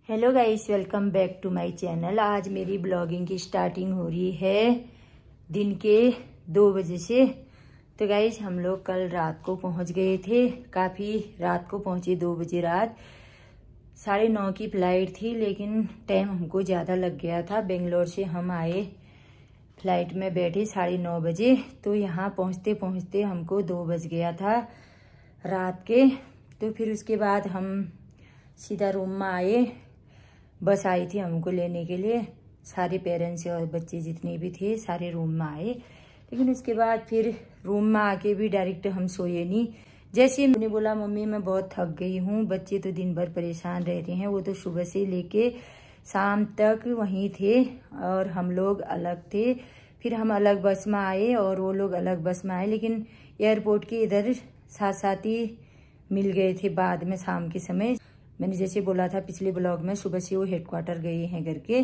Hello guys, welcome back to my channel. आज मेरी blogging की स्टार्टिंग हो रही है दिन के 2 बजे से। तो गाइस हम लोग कल रात को पहुंच गए थे, काफ़ी रात को पहुंचे, 2 बजे रात। 9:30 की फ्लाइट थी, लेकिन टाइम हमको ज़्यादा लग गया था। बेंगलोर से हम आए, फ्लाइट में बैठे 9:30 बजे, तो यहाँ पहुँचते पहुँचते हमको 2 बज गया था रात के। तो फिर उसके बाद हम सीधा रूम में आए। बस आई थी हमको लेने के लिए, सारे पेरेंट्स और बच्चे जितने भी थे सारे रूम में आए। लेकिन उसके बाद फिर रूम में आके भी डायरेक्ट हम सोए नहीं। जैसे मैंने बोला मम्मी मैं बहुत थक गई हूँ, बच्चे तो दिन भर परेशान रहते हैं, वो तो सुबह से लेके शाम तक वहीं थे और हम लोग अलग थे। फिर हम अलग बस में आए और वो लोग अलग बस में आए, लेकिन एयरपोर्ट के इधर साथ साथ ही मिल गए थे बाद में शाम के समय। मैंने जैसे बोला था पिछले ब्लॉग में, सुबह से वो हेडक्वार्टर गए हैं घर के।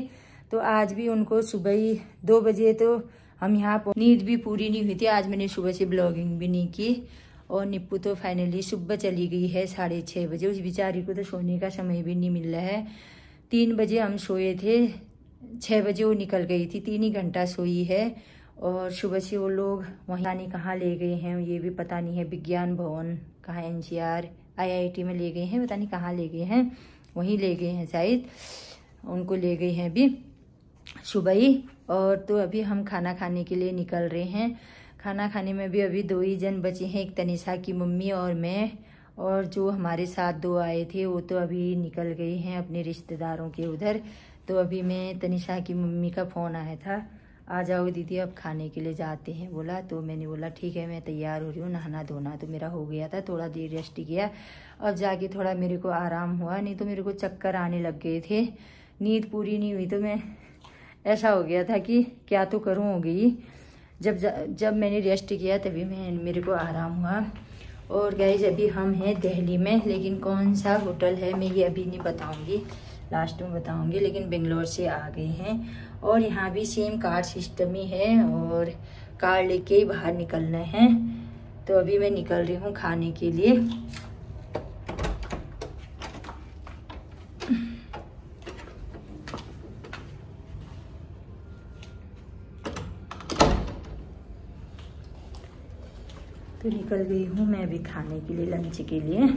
तो आज भी उनको सुबह ही 2 बजे तो हम यहाँ नींद भी पूरी नहीं हुई थी। आज मैंने सुबह से ब्लॉगिंग भी नहीं की। और निप्पू तो फाइनली सुबह चली गई है 6:30 बजे। उस बेचारी को तो सोने का समय भी नहीं मिल रहा है। 3 बजे हम सोए थे, 6 बजे वो निकल गई थी, 3 ही घंटा सोई है। और सुबह से वो लोग वहीं कहाँ ले गए हैं ये भी पता नहीं है। विज्ञान भवन कहाँ, NCR IIT में ले गए हैं, पता नहीं कहाँ ले गए हैं, वहीं ले गए हैं शायद। उनको ले गए हैं अभी सुबह ही। और तो अभी हम खाना खाने के लिए निकल रहे हैं। खाना खाने में भी अभी 2 ही जन बचे हैं, एक तनिषा की मम्मी और मैं। और जो हमारे साथ 2 आए थे वो तो अभी निकल गए हैं अपने रिश्तेदारों के उधर। तो अभी मैं तनिषा की मम्मी का फ़ोन आया था, आ जाओ दीदी अब खाने के लिए जाते हैं बोला। तो मैंने बोला ठीक है, मैं तैयार हो रही हूँ। नहाना धोना तो मेरा हो गया था, थोड़ा देर रेस्ट किया। अब जाके थोड़ा मेरे को आराम हुआ, नहीं तो मेरे को चक्कर आने लग गए थे, नींद पूरी नहीं हुई। तो मैं ऐसा हो गया था कि क्या तो करूँ हो गई। जब मैंने रेस्ट किया तभी मेरे को आराम हुआ। और गाइस अभी हम हैं दिल्ली में, लेकिन कौन सा होटल है मैं ये अभी नहीं बताऊँगी, लास्ट में बताऊंगी। लेकिन बेंगलोर से आ गए हैं और यहाँ भी सेम कार्ड सिस्टम ही है और कार्ड लेके ही बाहर निकलना है। तो अभी मैं निकल रही हूँ खाने के लिए। तो निकल गई हूँ मैं अभी खाने के लिए, लंच के लिए।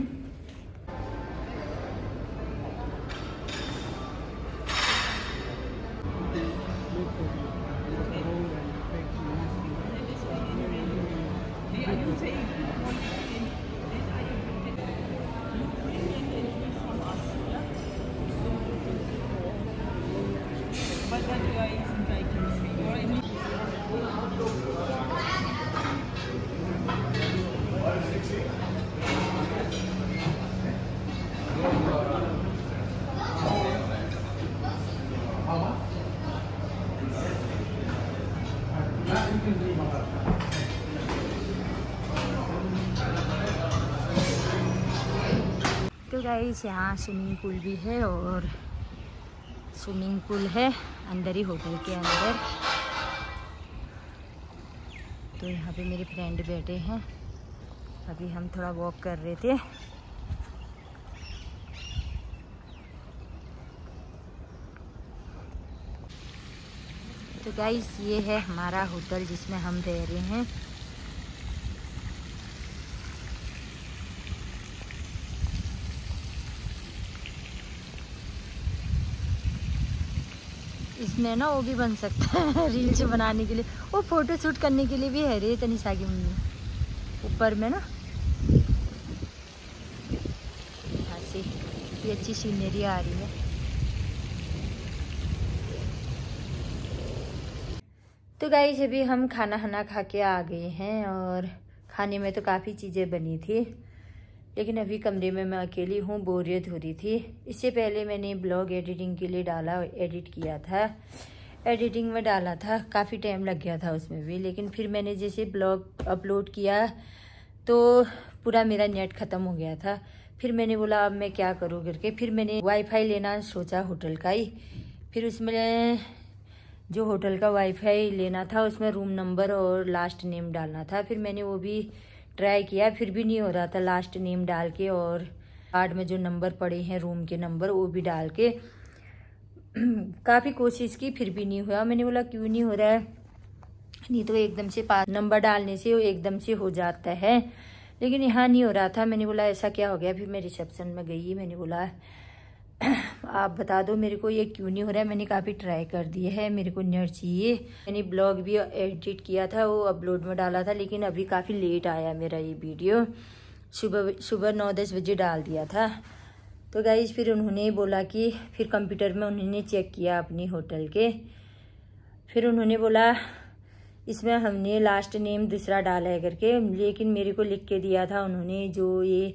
तो गाइस यहाँ स्विमिंग पूल भी है और स्विमिंग पूल है अंदर ही, होटल के अंदर। तो यहाँ पे मेरे फ्रेंड बैठे हैं, अभी हम थोड़ा वॉक कर रहे थे। तो गाइस ये है हमारा होटल जिसमें हम रह रहे हैं। इसमें ना वो भी बन सकता है रील्स बनाने के लिए, वो फोटो शूट करने के लिए भी है रे तनिषा की मम्मी ऊपर में ना। यहाँ से ये अच्छी सीनरी आ रही है। तो गाइस अभी हम खाना खा के आ गए हैं और खाने में तो काफ़ी चीज़ें बनी थी, लेकिन अभी कमरे में मैं अकेली हूँ, बोरियत हो रही थी। इससे पहले मैंने ब्लॉग एडिटिंग के लिए डाला, एडिट किया था, एडिटिंग में डाला था, काफ़ी टाइम लग गया था उसमें भी। लेकिन फिर मैंने जैसे ब्लॉग अपलोड किया तो पूरा मेरा नेट ख़त्म हो गया था। फिर मैंने बोला अब मैं क्या करूँ करके, फिर मैंने वाईफाई लेना सोचा होटल का ही। फिर उसमें जो होटल का वाईफाई लेना था उसमें रूम नंबर और लास्ट नेम डालना था। फिर मैंने वो भी ट्राई किया, फिर भी नहीं हो रहा था लास्ट नेम डाल के और कार्ड में जो नंबर पड़े हैं रूम के नंबर वो भी डाल के काफ़ी कोशिश की, फिर भी नहीं हुआ। मैंने बोला क्यों नहीं हो रहा है, नहीं तो एकदम से 5 नंबर डालने से वो एकदम से हो जाता है, लेकिन यहाँ नहीं हो रहा था। मैंने बोला ऐसा क्या हो गया। फिर मैं रिसेप्शन में गई, मैंने बोला आप बता दो मेरे को ये क्यों नहीं हो रहा है। मैंने काफ़ी ट्राई कर दिए है, मेरे को नेट चाहिए। मैंने ब्लॉग भी एडिट किया था, वो अपलोड में डाला था, लेकिन अभी काफ़ी लेट आया मेरा ये वीडियो। सुबह 9-10 बजे डाल दिया था। तो गाइस फिर उन्होंने बोला कि फिर कंप्यूटर में उन्होंने चेक किया अपनी होटल के, फिर उन्होंने बोला इसमें हमने लास्ट नेम दूसरा डाला है करके, लेकिन मेरे को लिख के दिया था उन्होंने जो ये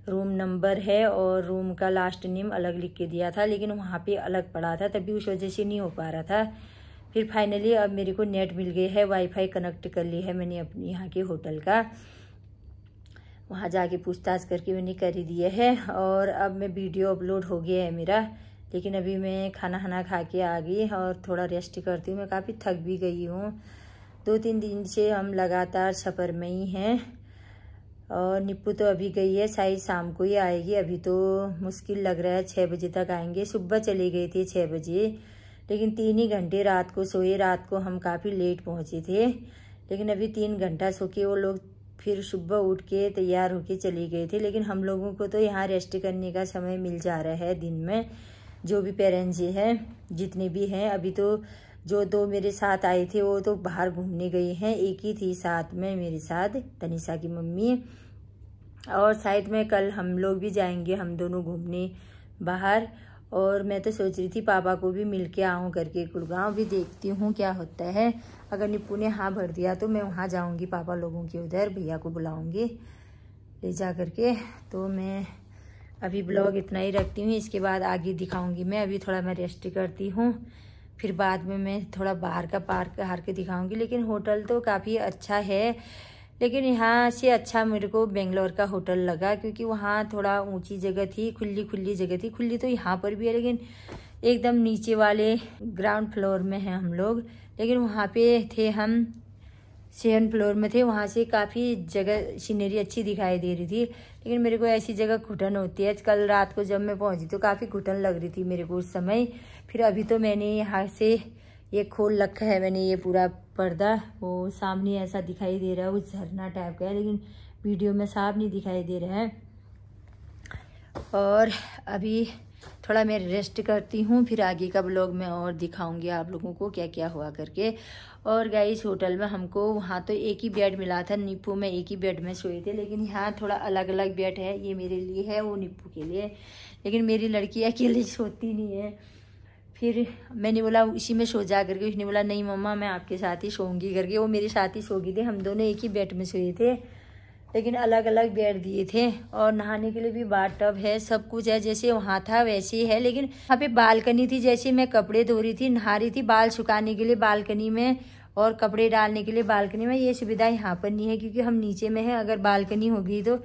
रूम नंबर है और रूम का लास्ट नेम अलग लिख के दिया था, लेकिन वहाँ पे अलग पड़ा था, तभी उस वजह से नहीं हो पा रहा था। फिर फाइनली अब मेरे को नेट मिल गई है, वाईफाई कनेक्ट कर ली है मैंने अपने यहाँ के होटल का, वहाँ जाके पूछताछ करके मैंने कर ही दिया है। और अब मैं वीडियो अपलोड हो गया है मेरा, लेकिन अभी मैं खाना खा के आ गई और थोड़ा रेस्ट करती हूँ। मैं काफ़ी थक भी गई हूँ, 2-3 दिन से हम लगातार सफ़र में ही हैं। और निप्पू तो अभी गई है, शायद शाम को ही आएगी। अभी तो मुश्किल लग रहा है 6 बजे तक आएंगे। सुबह चले गए थे 6 बजे, लेकिन 3 ही घंटे रात को सोए। रात को हम काफ़ी लेट पहुँचे थे, लेकिन अभी 3 घंटा सो के वो लोग फिर सुबह उठ के तैयार होके चले गए थे। लेकिन हम लोगों को तो यहाँ रेस्ट करने का समय मिल जा रहा है दिन में, जो भी पेरेंट्स हैं जितने भी हैं। अभी तो जो 2 मेरे साथ आए थे वो तो बाहर घूमने गए हैं, एक ही थी साथ में मेरे साथ, तनिषा की मम्मी। और शायद में कल हम लोग भी जाएंगे, हम दोनों घूमने बाहर। और मैं तो सोच रही थी पापा को भी मिल के आऊँ करके गुड़गांव, भी देखती हूँ क्या होता है। अगर निप्पू ने हाँ भर दिया तो मैं वहाँ जाऊँगी पापा लोगों के उधर, भैया को बुलाऊँगी ले जा करके। तो मैं अभी ब्लॉग इतना ही रखती हूँ, इसके बाद आगे दिखाऊँगी मैं। अभी थोड़ा मैं रेस्ट करती हूँ, फिर बाद में मैं थोड़ा बाहर का पार्क हार के दिखाऊंगी। लेकिन होटल तो काफ़ी अच्छा है, लेकिन यहाँ से अच्छा मेरे को बेंगलोर का होटल लगा, क्योंकि वहाँ थोड़ा ऊंची जगह थी, खुली जगह थी। खुली तो यहाँ पर भी है, लेकिन एकदम नीचे वाले ग्राउंड फ्लोर में हैं हम लोग। लेकिन वहाँ पे थे हम 7 फ्लोर में थे, वहाँ से काफ़ी जगह सीनरी अच्छी दिखाई दे रही थी। लेकिन मेरे को ऐसी जगह घुटन होती है। कल रात को जब मैं पहुँची तो काफ़ी घुटन लग रही थी मेरे को उस समय। फिर अभी तो मैंने यहाँ से ये खोल रखा है मैंने, ये पूरा पर्दा, वो सामने ऐसा दिखाई दे रहा है, वो झरना टाइप का है, लेकिन वीडियो में साफ नहीं दिखाई दे रहा है। और अभी थोड़ा मैं रेस्ट करती हूँ, फिर आगे का ब्लॉग में और दिखाऊंगी आप लोगों को क्या क्या हुआ करके। और गाइस होटल में हमको वहाँ तो एक ही बेड मिला था, निप्पू में एक ही बेड में सोए थे, लेकिन यहाँ थोड़ा अलग अलग बेड है। ये मेरे लिए है, वो निप्पू के लिए, लेकिन मेरी लड़की अकेले सोती नहीं है। फिर मैंने बोला इसी में सो जा करके, उसने बोला नहीं मम्मा मैं आपके साथ ही सोऊंगी करके। वो मेरे साथ ही सो गई थी, हम दोनों एक ही बेड में सोए थे, लेकिन अलग अलग बेड दिए थे। और नहाने के लिए भी बाथ टब है, सब कुछ है, जैसे वहाँ था वैसे ही है। लेकिन वहाँ पे बालकनी थी, जैसे मैं कपड़े धो रही थी, नहा रही थी, बाल सुखाने के लिए बालकनी में और कपड़े डालने के लिए बालकनी में। ये सुविधा यहाँ पर नहीं है, क्योंकि हम नीचे में है। अगर बालकनी होगी तो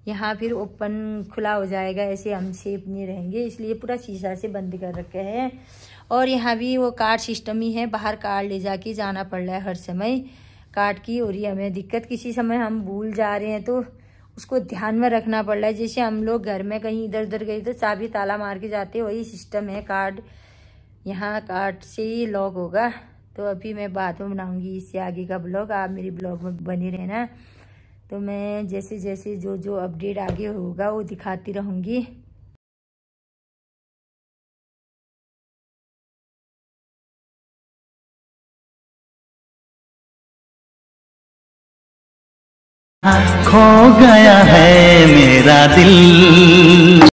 यहाँ फिर ओपन खुला हो जाएगा, ऐसे हम सेफ नहीं रहेंगे, इसलिए पूरा शीशा से बंद कर रखे हैं। और यहाँ भी वो कार्ड सिस्टम ही है, बाहर कार्ड ले जाके जाना पड़ रहा है हर समय। कार्ड की हो रही है हमें दिक्कत, किसी समय हम भूल जा रहे हैं तो उसको ध्यान में रखना पड़ रहा है। जैसे हम लोग घर में कहीं इधर उधर गए तो चाबी ताला मार के जाते हैं, वही सिस्टम है कार्ड, यहाँ कार्ड से ही लॉक होगा। तो अभी मैं बाद में बनाऊँगी इससे आगे का ब्लॉग, आप मेरी ब्लॉग में बने रहना। तो मैं जैसे जैसे जो जो अपडेट आगे होगा वो दिखाती रहूँगी। खो गया है मेरा दिल।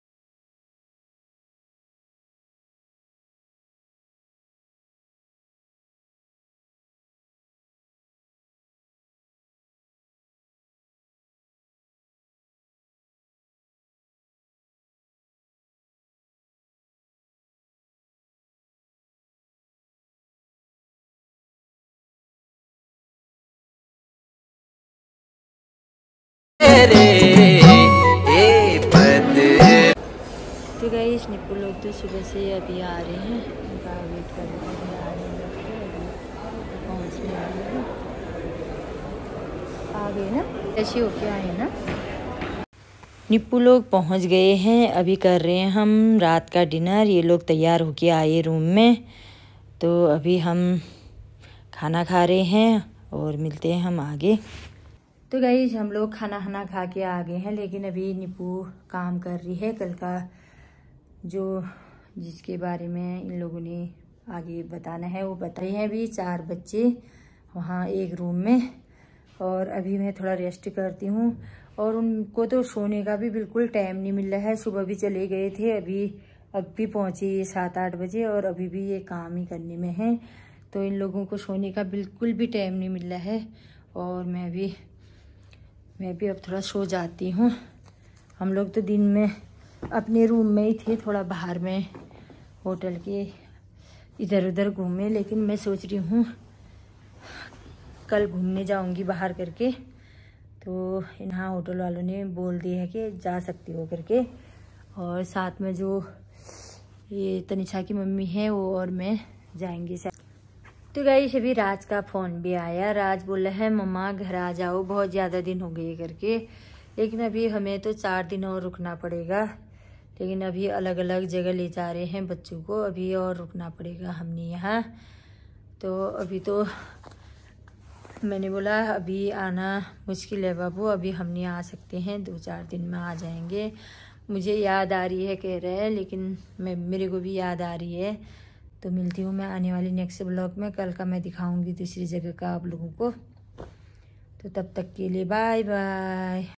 तो गाइस निप्पू लोग तो सुबह से अभी आ रहे हैं, उनका वेट कर रहे हैं, पहुँचने वाले हैं, आ गए ना, ऐसे होके आए ना। निप्पू लोग पहुंच गए हैं, अभी कर रहे हैं हम रात का डिनर। ये लोग तैयार होके आए रूम में, तो अभी हम खाना खा रहे हैं और मिलते हैं हम आगे। तो गाइस हम लोग खाना खा के आ गए हैं, लेकिन अभी निप्पू काम कर रही है कल का जो जिसके बारे में इन लोगों ने आगे बताना है वो बता रहे हैं। अभी 4 बच्चे वहाँ एक रूम में, और अभी मैं थोड़ा रेस्ट करती हूँ। और उनको तो सोने का भी बिल्कुल टाइम नहीं मिल रहा है। सुबह भी चले गए थे, अब भी पहुँचे ये 7-8 बजे, और अभी भी ये काम ही करने में है। तो इन लोगों को सोने का बिल्कुल भी टाइम नहीं मिल रहा है, और मैं भी अब थोड़ा सो जाती हूँ। हम लोग तो दिन में अपने रूम में ही थे, थोड़ा बाहर में होटल के इधर उधर घूमे, लेकिन मैं सोच रही हूँ कल घूमने जाऊंगी बाहर करके। तो यहाँ होटल वालों ने बोल दिया है कि जा सकती हो करके, और साथ में जो ये तनिषा की मम्मी है वो और मैं जाएंगे। तो गाइस अभी राज का फ़ोन भी आया। राज बोला है मम्मा घर आ जाओ, बहुत ज़्यादा दिन हो गए करके, लेकिन अभी हमें तो 4 दिन और रुकना पड़ेगा। लेकिन अभी अलग अलग जगह ले जा रहे हैं बच्चों को, अभी और रुकना पड़ेगा हमने यहाँ। तो अभी तो मैंने बोला अभी आना मुश्किल है बाबू, अभी हम नहीं आ सकते हैं, 2-4 दिन में आ जाएंगे। मुझे याद आ रही है कह रहे हैं, लेकिन मेरे को भी याद आ रही है। तो मिलती हूँ मैं आने वाली नेक्स्ट ब्लॉग में। कल का मैं दिखाऊंगी दूसरी जगह का आप लोगों को। तो तब तक के लिए बाय बाय।